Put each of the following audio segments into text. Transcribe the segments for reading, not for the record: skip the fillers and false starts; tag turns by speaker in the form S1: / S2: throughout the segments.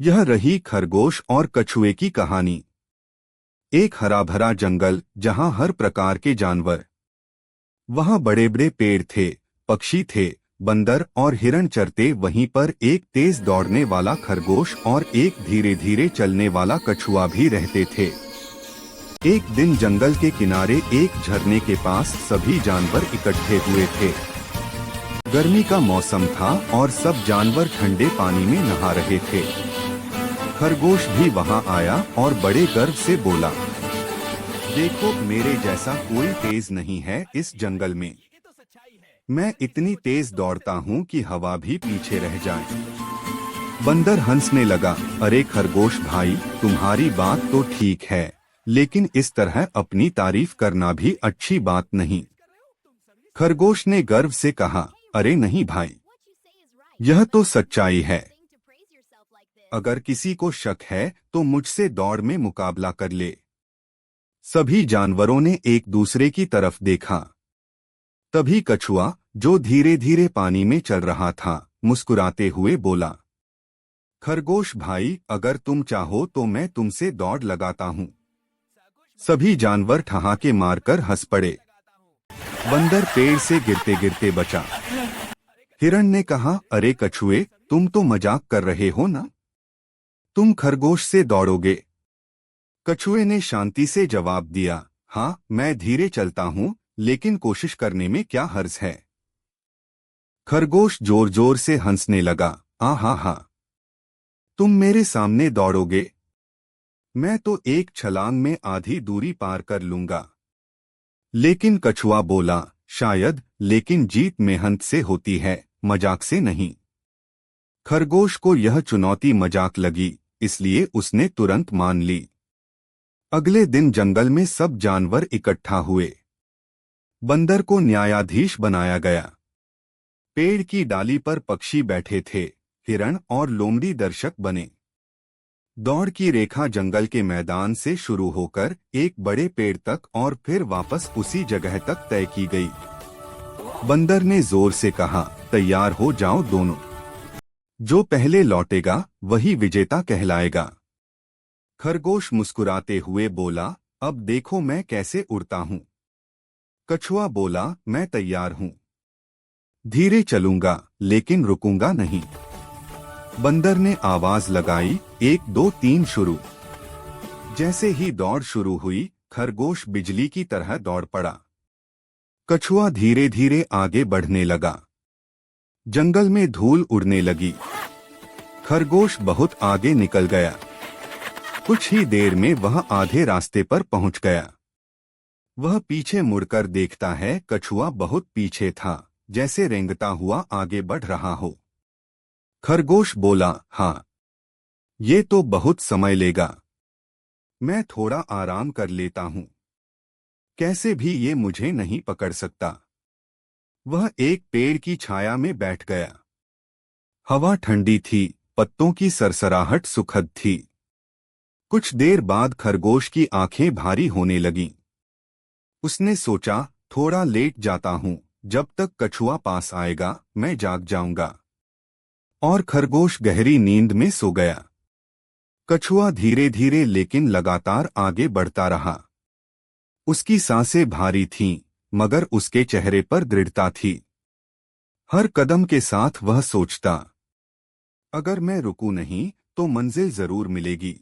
S1: यह रही खरगोश और कछुए की कहानी। एक हरा भरा जंगल जहां हर प्रकार के जानवर, वहां बड़े बड़े पेड़ थे, पक्षी थे, बंदर और हिरण चरते। वहीं पर एक तेज दौड़ने वाला खरगोश और एक धीरे धीरे चलने वाला कछुआ भी रहते थे। एक दिन जंगल के किनारे एक झरने के पास सभी जानवर इकट्ठे हुए थे। गर्मी का मौसम था और सब जानवर ठंडे पानी में नहा रहे थे। खरगोश भी वहां आया और बड़े गर्व से बोला, देखो, मेरे जैसा कोई तेज नहीं है इस जंगल में। मैं इतनी तेज दौड़ता हूँ कि हवा भी पीछे रह जाए। बंदर हंसने लगा, अरे खरगोश भाई, तुम्हारी बात तो ठीक है, लेकिन इस तरह अपनी तारीफ करना भी अच्छी बात नहीं। खरगोश ने गर्व से कहा, अरे नहीं भाई, यह तो सच्चाई है। अगर किसी को शक है तो मुझसे दौड़ में मुकाबला कर ले। सभी जानवरों ने एक दूसरे की तरफ देखा। तभी कछुआ, जो धीरे धीरे पानी में चल रहा था, मुस्कुराते हुए बोला, खरगोश भाई, अगर तुम चाहो तो मैं तुमसे दौड़ लगाता हूँ। सभी जानवर ठहाके मारकर हंस पड़े। बंदर पेड़ से गिरते गिरते बचा। हिरण ने कहा, अरे कछुए, तुम तो मजाक कर रहे हो ना? तुम खरगोश से दौड़ोगे? कछुए ने शांति से जवाब दिया, हाँ, मैं धीरे चलता हूँ, लेकिन कोशिश करने में क्या हर्ज है। खरगोश जोर जोर से हंसने लगा, हा, तुम मेरे सामने दौड़ोगे? मैं तो एक छलांग में आधी दूरी पार कर लूंगा। लेकिन कछुआ बोला, शायद, लेकिन जीत मेहनत से होती है, मजाक से नहीं। खरगोश को यह चुनौती मजाक लगी, इसलिए उसने तुरंत मान ली। अगले दिन जंगल में सब जानवर इकट्ठा हुए। बंदर को न्यायाधीश बनाया गया। पेड़ की डाली पर पक्षी बैठे थे, हिरण और लोमड़ी दर्शक बने। दौड़ की रेखा जंगल के मैदान से शुरू होकर एक बड़े पेड़ तक और फिर वापस उसी जगह तक तय की गई। बंदर ने जोर से कहा, तैयार हो जाओ दोनों। जो पहले लौटेगा वही विजेता कहलाएगा। खरगोश मुस्कुराते हुए बोला, अब देखो मैं कैसे उड़ता हूँ। कछुआ बोला, मैं तैयार हूँ। धीरे चलूंगा, लेकिन रुकूंगा नहीं। बंदर ने आवाज लगाई, 1 2 3 शुरू। जैसे ही दौड़ शुरू हुई, खरगोश बिजली की तरह दौड़ पड़ा। कछुआ धीरे धीरे आगे बढ़ने लगा। जंगल में धूल उड़ने लगी। खरगोश बहुत आगे निकल गया। कुछ ही देर में वह आधे रास्ते पर पहुंच गया। वह पीछे मुड़कर देखता है, कछुआ बहुत पीछे था, जैसे रेंगता हुआ आगे बढ़ रहा हो। खरगोश बोला, हाँ, ये तो बहुत समय लेगा। मैं थोड़ा आराम कर लेता हूँ। कैसे भी ये मुझे नहीं पकड़ सकता। वह एक पेड़ की छाया में बैठ गया। हवा ठंडी थी, पत्तों की सरसराहट सुखद थी। कुछ देर बाद खरगोश की आंखें भारी होने लगीं। उसने सोचा, थोड़ा लेट जाता हूँ, जब तक कछुआ पास आएगा मैं जाग जाऊंगा। और खरगोश गहरी नींद में सो गया। कछुआ धीरे धीरे लेकिन लगातार आगे बढ़ता रहा। उसकी सांसें भारी थीं, मगर उसके चेहरे पर दृढ़ता थी। हर कदम के साथ वह सोचता, अगर मैं रुकूं नहीं तो मंजिल जरूर मिलेगी।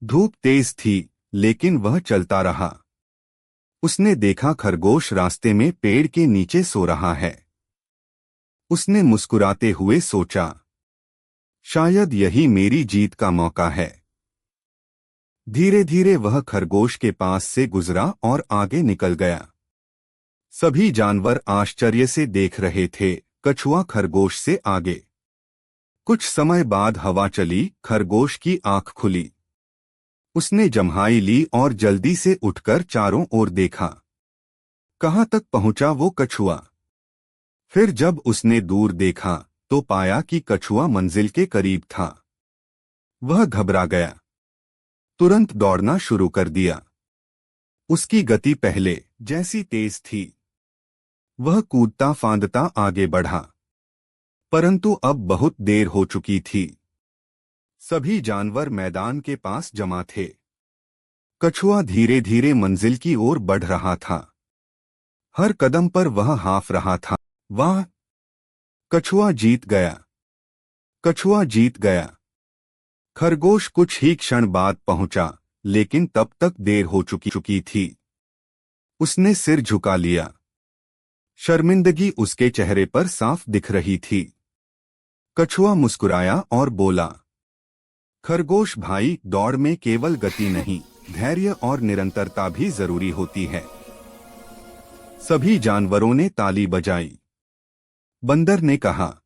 S1: धूप तेज थी, लेकिन वह चलता रहा। उसने देखा खरगोश रास्ते में पेड़ के नीचे सो रहा है। उसने मुस्कुराते हुए सोचा, शायद यही मेरी जीत का मौका है। धीरे धीरे वह खरगोश के पास से गुजरा और आगे निकल गया। सभी जानवर आश्चर्य से देख रहे थे, कछुआ खरगोश से आगे। कुछ समय बाद हवा चली, खरगोश की आंख खुली। उसने जम्हाई ली और जल्दी से उठकर चारों ओर देखा। कहां तक पहुंचा वो कछुआ? फिर जब उसने दूर देखा तो पाया कि कछुआ मंजिल के करीब था। वह घबरा गया। तुरंत दौड़ना शुरू कर दिया। उसकी गति पहले जैसी तेज थी। वह कूदता फांदता आगे बढ़ा, परंतु अब बहुत देर हो चुकी थी। सभी जानवर मैदान के पास जमा थे। कछुआ धीरे धीरे मंजिल की ओर बढ़ रहा था। हर कदम पर वह हाँफ रहा था। वाह! कछुआ जीत गया! कछुआ जीत गया! खरगोश कुछ ही क्षण बाद पहुंचा, लेकिन तब तक देर हो चुकी थी। उसने सिर झुका लिया। शर्मिंदगी उसके चेहरे पर साफ दिख रही थी। कछुआ मुस्कुराया और बोला, खरगोश भाई, दौड़ में केवल गति नहीं, धैर्य और निरंतरता भी जरूरी होती है। सभी जानवरों ने ताली बजाई। बंदर ने कहा,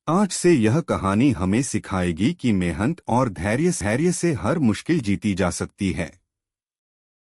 S1: आज से यह कहानी हमें सिखाएगी कि मेहनत और धैर्य से हर मुश्किल जीती जा सकती है।